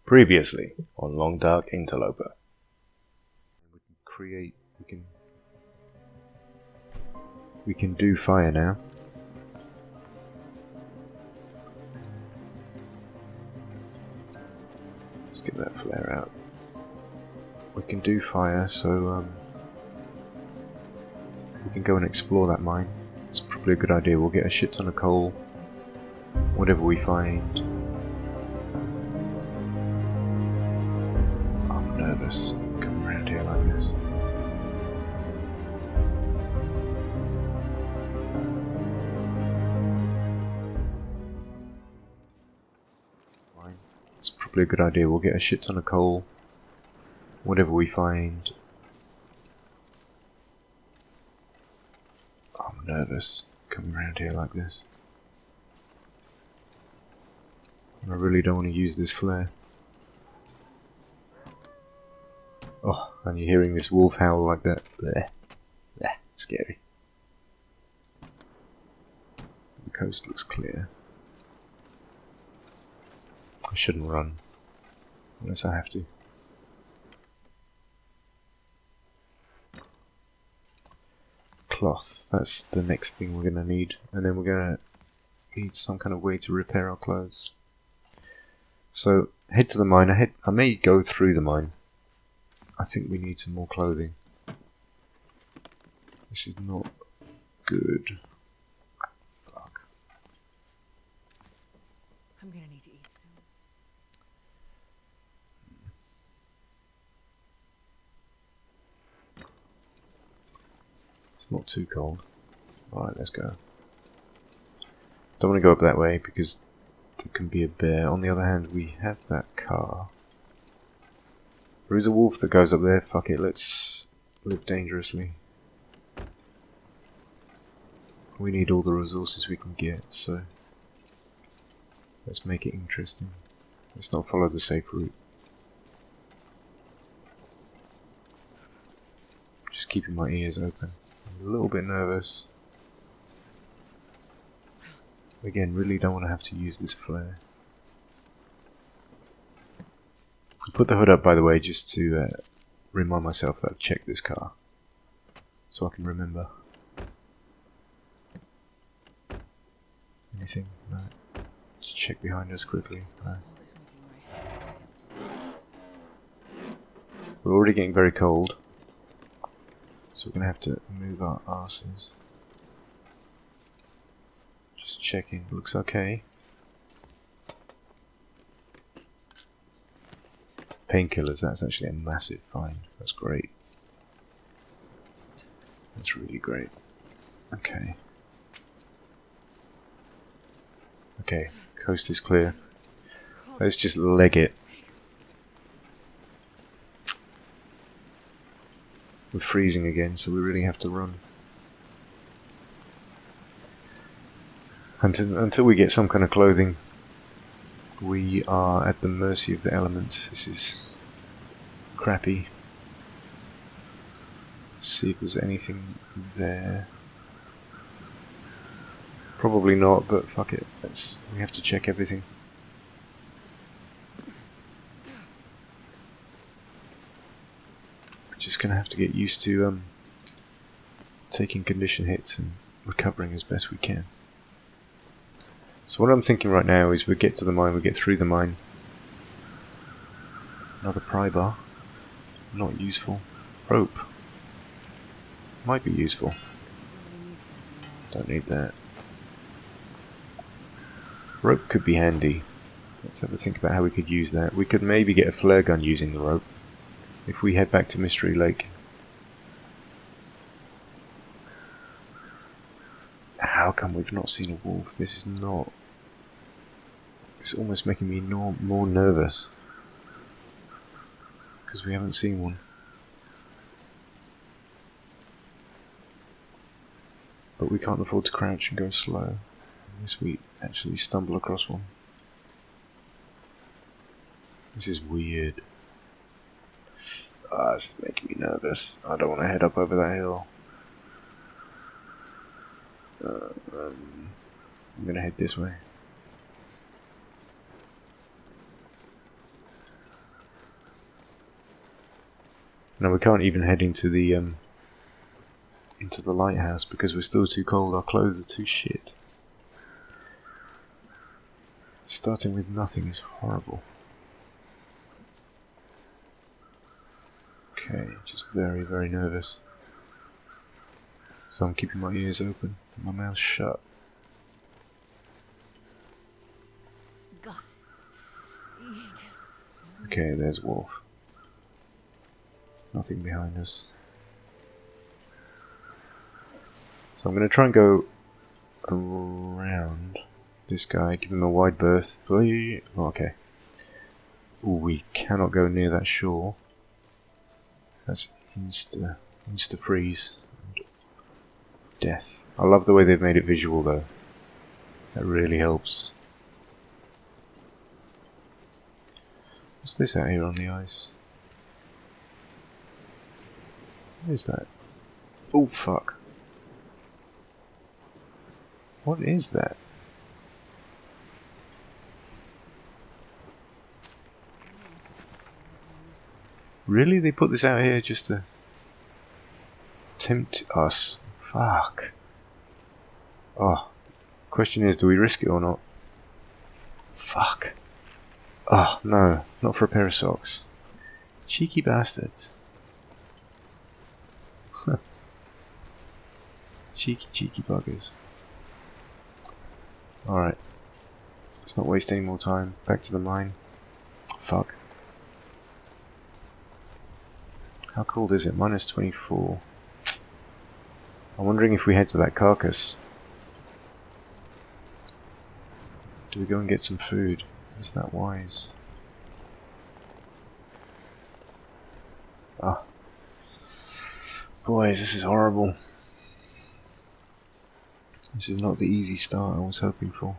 Previously on Long Dark Interloper. We can create, we can do fire now. Let's get that flare out. We can do fire, so we can go and explore that mine. It's probably a good idea. We'll get a shit ton of coal, whatever we find. I'm nervous coming around here like this. Fine. It's probably a good idea. We'll get a shit ton of coal, whatever we find. I'm nervous coming around here like this. I really don't want to use this flare. Oh, and you're hearing this wolf howl like that. Bleh. Bleh. Scary. The coast looks clear. I shouldn't run. Unless I have to. Cloth. That's the next thing we're going to need. And then we're going to need some kind of way to repair our clothes. So, head to the mine. I may go through the mine. I think we need some more clothing. This is not good. Fuck. I'm gonna need to eat soon. It's not too cold. Alright, let's go. Don't want to go up that way because there can be a bear. On the other hand, we have that car. There is a wolf that goes up there. Fuck it, let's live dangerously. We need all the resources we can get, so let's make it interesting. Let's not follow the safe route. Just keeping my ears open. I'm a little bit nervous. Again, really don't want to have to use this flare. I put the hood up, by the way, just to remind myself that I've checked this car. So I can remember. Anything? No. Just check behind us quickly. No. We're already getting very cold. So we're going to have to move our arses. Just checking. Looks okay. Painkillers, that's actually a massive find. That's great. That's really great. Okay. Okay, coast is clear. Let's just leg it. We're freezing again, so we really have to run. Until we get some kind of clothing, we are at the mercy of the elements. This is crappy. Let's see if there's anything there. Probably not, but fuck it. We have to check everything. We're just gonna have to get used to taking condition hits and recovering as best we can. So what I'm thinking right now is we get to the mine, we get through the mine. Another pry bar. Not useful. Rope. Might be useful. Don't need that. Rope could be handy. Let's have a think about how we could use that. We could maybe get a flare gun using the rope. If we head back to Mystery Lake. How come we've not seen a wolf? This is not... It's almost making me more nervous. Because we haven't seen one. But we can't afford to crouch and go slow. Unless we actually stumble across one. This is weird. This is making me nervous. I don't want to head up over that hill. I'm gonna head this way. No, we can't even head into the lighthouse because we're still too cold. Our clothes are too shit. Starting with nothing is horrible. Okay, just very, very nervous. So I'm keeping my ears open and my mouth shut. God. Okay, there's Wolf. Nothing behind us. So I'm going to try and go around this guy, give him a wide berth. Oh, okay. Ooh, we cannot go near that shore. That's insta freeze. Death. I love the way they've made it visual though. That really helps. What's this out here on the ice? What is that? Oh fuck. What is that? Really? They put this out here just to tempt us? Fuck. Oh. Question is, do we risk it or not? Fuck. Oh, no. Not for a pair of socks. Cheeky bastards. Huh. Cheeky buggers. Alright. Let's not waste any more time. Back to the mine. Fuck. How cold is it? Minus 24. I'm wondering if we head to that carcass. Do we go and get some food? Is that wise? Ah. Boys, this is horrible. This is not the easy start I was hoping for.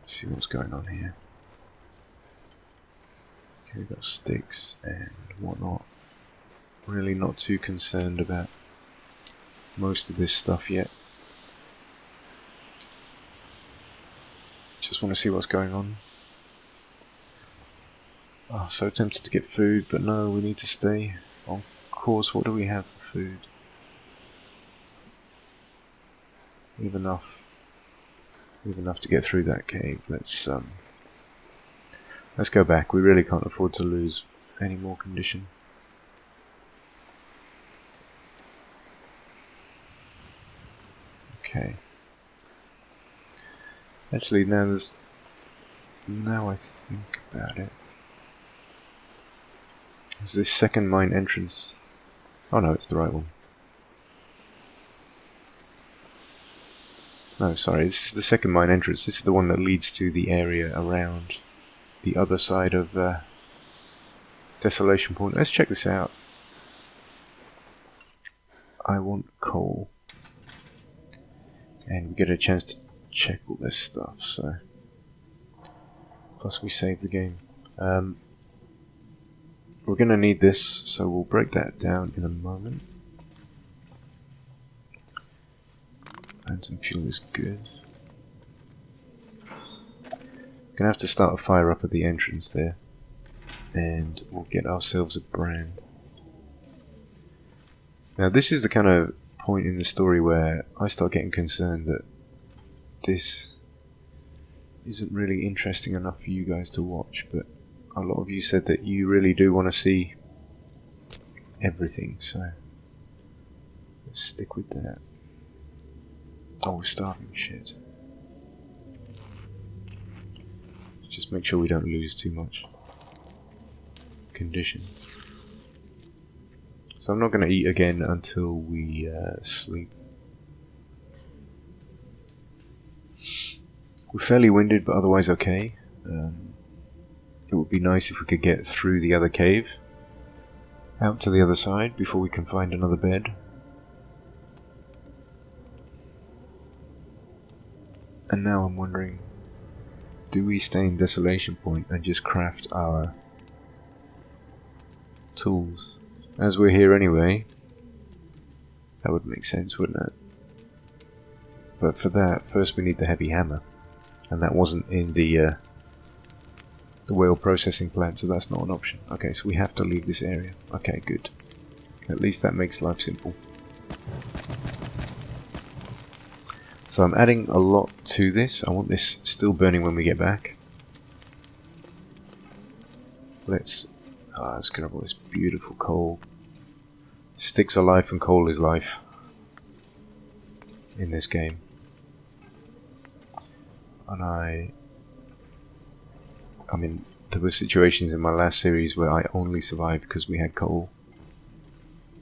Let's see what's going on here. Okay, we've got sticks and whatnot. Really not too concerned about most of this stuff yet. Just want to see what's going on. Oh, so tempted to get food, but no, we need to stay on course. What do we have for food? We have enough. We have enough to get through that cave. Let's go back. We really can't afford to lose any more condition. Okay. Actually, now I think about it. Is this second mine entrance? Oh no, it's the right one. No, sorry, this is the second mine entrance. This is the one that leads to the area around the other side of Desolation Point. Let's check this out. I want coal. And we get a chance to check all this stuff, so... Plus we save the game. We're going to need this, so we'll break that down in a moment. And some fuel is good. Gonna have to start a fire up at the entrance there, and we'll get ourselves a brand. Now this is the kind of point in the story where I start getting concerned that this isn't really interesting enough for you guys to watch, but a lot of you said that you really do want to see everything, so let's stick with that. Oh, we're starving, shit. Just make sure we don't lose too much condition. So I'm not going to eat again until we sleep. We're fairly winded, but otherwise okay. It would be nice if we could get through the other cave, out to the other side, before we can find another bed. And now I'm wondering, do we stay in Desolation Point and just craft our tools? As we're here anyway, that would make sense, wouldn't it? But for that, first we need the heavy hammer. And that wasn't in the whale processing plant, so that's not an option. Okay, so we have to leave this area. Okay, good. At least that makes life simple. So I'm adding a lot to this. I want this still burning when we get back. Let's grab all this beautiful coal. Sticks are life and coal is life in this game. And I mean, there were situations in my last series where I only survived because we had coal.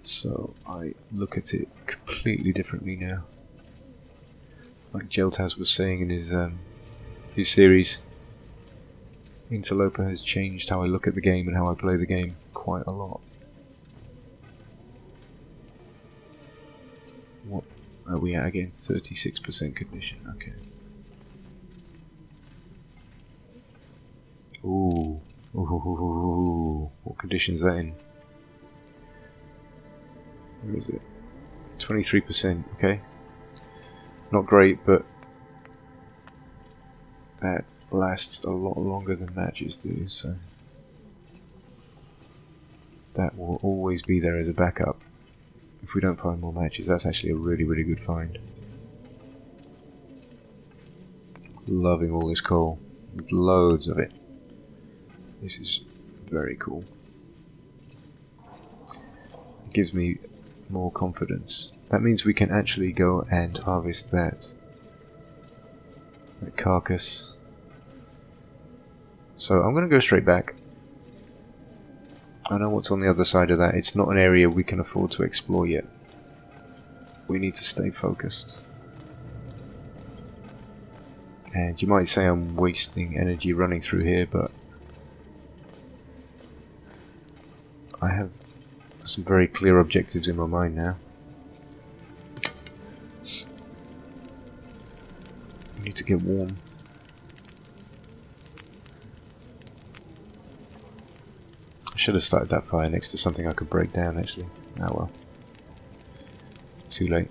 So I look at it completely differently now. Like Jeltaz was saying in his series, Interloper has changed how I look at the game and how I play the game quite a lot. What are we at again? 36% condition, okay. Ooh. Ooh. What condition is that in? Where is it? 23%, okay. Not great, but that lasts a lot longer than matches do, so that will always be there as a backup. If we don't find more matches, that's actually a really, really good find. Loving all this coal. There's loads of it. This is very cool. It gives me more confidence. That means we can actually go and harvest that carcass. So I'm going to go straight back. I know what's on the other side of that. It's not an area we can afford to explore yet. We need to stay focused. And you might say I'm wasting energy running through here, but I have some very clear objectives in my mind now. I need to get warm. I should have started that fire next to something I could break down, actually. Ah well. Too late.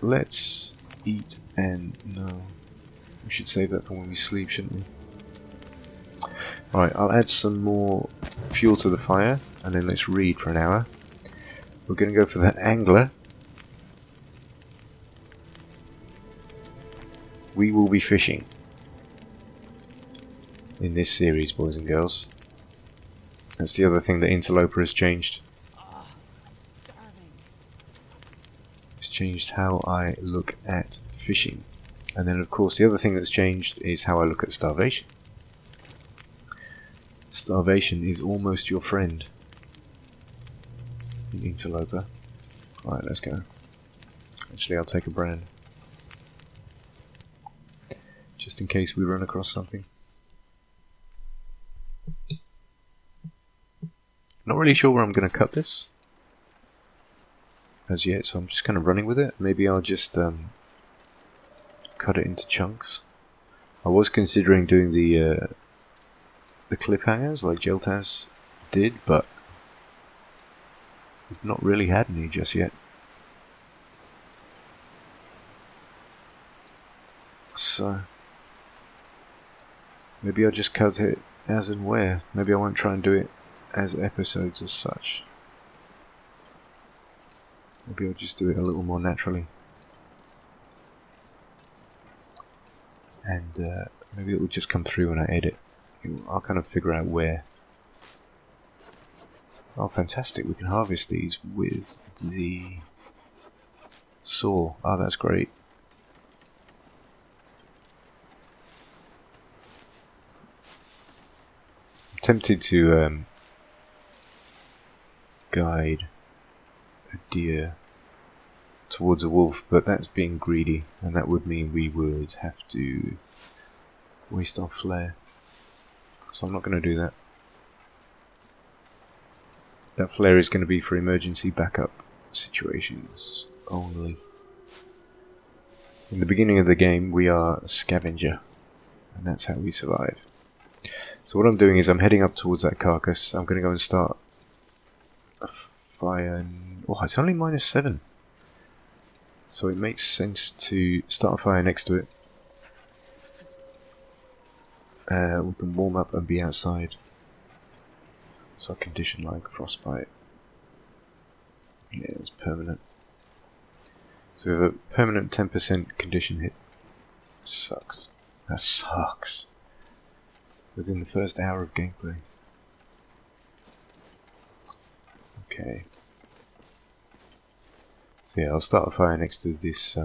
Let's eat and... no. We should save that for when we sleep, shouldn't we? Alright, I'll add some more fuel to the fire, and then let's read for an hour. We're going to go for that angler. We will be fishing in this series, boys and girls. That's the other thing that Interloper has changed. It's changed how I look at fishing. And then of course the other thing that's changed is how I look at starvation. Starvation is almost your friend in Interloper. Alright, let's go. Actually, I'll take a brand. Just in case we run across something. Not really sure where I'm going to cut this as yet, so I'm just kind of running with it. Maybe I'll just cut it into chunks. I was considering doing the cliffhangers like Jeltaz did, but we've not really had any just yet. So maybe I'll just cut it as and where. Maybe I won't try and do it as episodes as such. Maybe I'll just do it a little more naturally. And maybe it will just come through when I edit. I'll kind of figure out where. Oh, fantastic. We can harvest these with the saw. Oh, that's great. I'm tempted to guide a deer towards a wolf, but that's being greedy, and that would mean we would have to waste our flare. So I'm not going to do that. That flare is going to be for emergency backup situations only. In the beginning of the game, we are a scavenger, and that's how we survive. So what I'm doing is I'm heading up towards that carcass. I'm going to go and start a fire. Oh, it's only -7. So it makes sense to start a fire next to it. We can warm up and be outside. So a condition like frostbite. Yeah, it's permanent. So we have a permanent 10% condition hit. Sucks. That sucks. Within the first hour of gameplay. Okay. So yeah, I'll start a fire next to this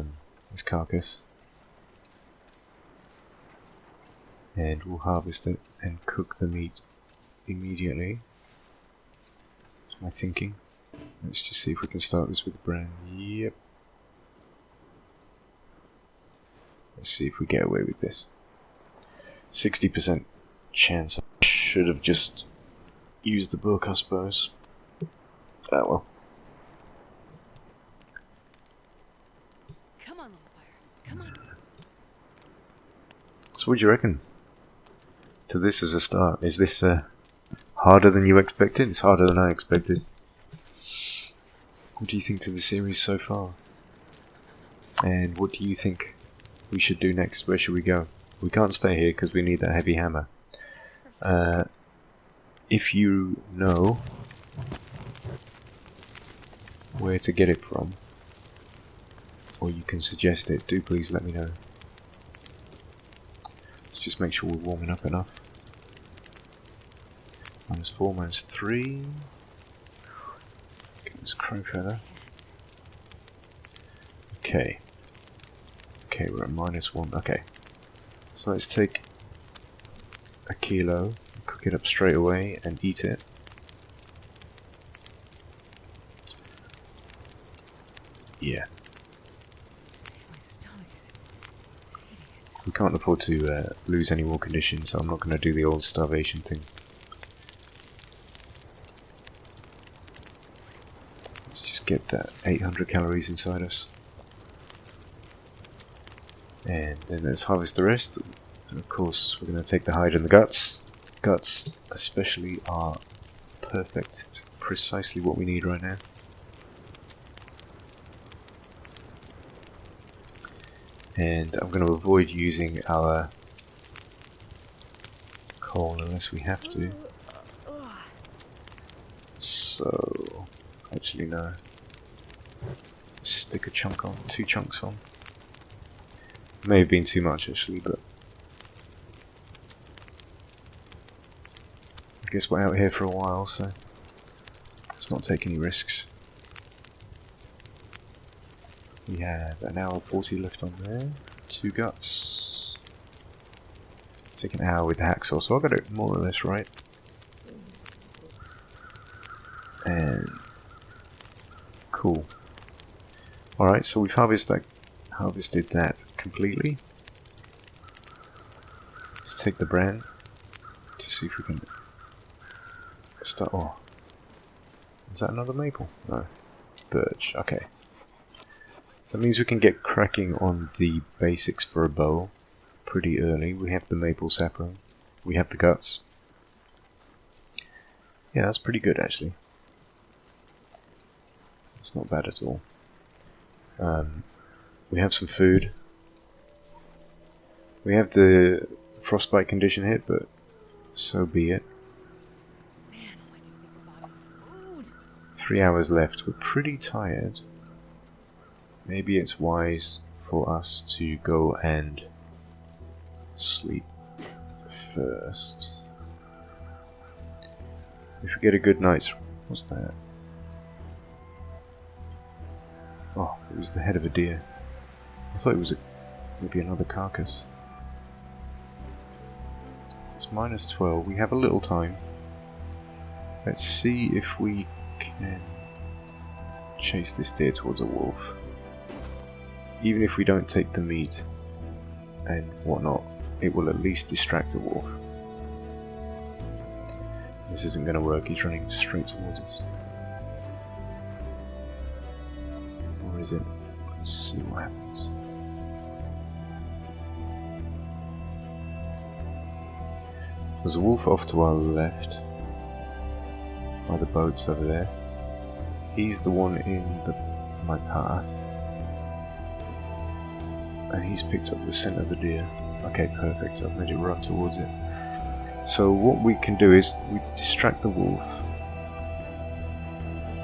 this carcass. And we'll harvest it and cook the meat immediately. That's my thinking. Let's just see if we can start this with the brand. Yep. Let's see if we get away with this. 60% chance. I should have just used the book, I suppose. Oh well. Come on, little fire. Come on. So what do you reckon to this as a start? Is this harder than you expected? It's harder than I expected. What do you think to the series so far? And what do you think we should do next? Where should we go? We can't stay here because we need that heavy hammer. If you know where to get it from, or you can suggest it, do please let me know. Let's just make sure we're warming up enough. -4, -3. Get this crow feather. Okay. Okay, we're at -1. Okay. So let's take a kilo, cook it up straight away, and eat it. Yeah. My stomach is hideous. We can't afford to lose any more conditions, so I'm not going to do the old starvation thing. Let's just get that 800 calories inside us. And then let's harvest the rest. And of course, we're going to take the hide and the guts. Guts, especially, are perfect. It's precisely what we need right now. And I'm going to avoid using our coal unless we have to. So, actually no. Stick a chunk on, 2 chunks on. May have been too much actually, but I guess we're out here for a while, so let's not take any risks. We have an hour 40 left on there. 2 guts. Take an hour with the hacksaw, so I got it more or less right. And cool. Alright, so we've harvested that completely. Let's take the brand to see if we can start. Oh, is that another maple? No, birch. Okay. So that means we can get cracking on the basics for a bow pretty early. We have the maple sapling. We have the guts. Yeah, that's pretty good actually. It's not bad at all. We have some food. We have the frostbite condition hit, but so be it. Man, all I can think about is food. 3 hours left. We're pretty tired. Maybe it's wise for us to go and sleep first. If we get a good night's... What's that? Oh, it was the head of a deer. I thought it was maybe another carcass. So it's -12. We have a little time. Let's see if we can chase this deer towards a wolf. Even if we don't take the meat and whatnot, it will at least distract a wolf. This isn't going to work. He's running straight towards us. Or is it? Let's see what happens. There's a wolf off to our left, by the boats over there. He's the one in my path. And he's picked up the scent of the deer. Okay, perfect. I've made it run towards it. So what we can do is we distract the wolf.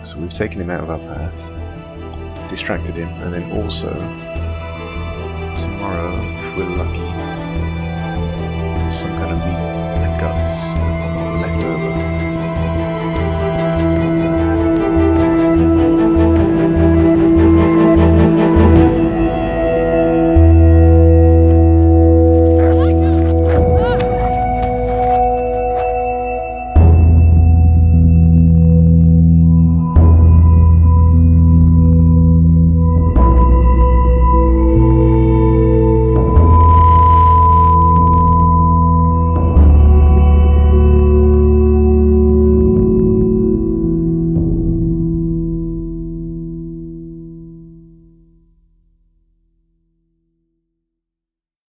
So we've taken him out of our path, distracted him, and then also tomorrow, if we're lucky, there's some kind of meat and guts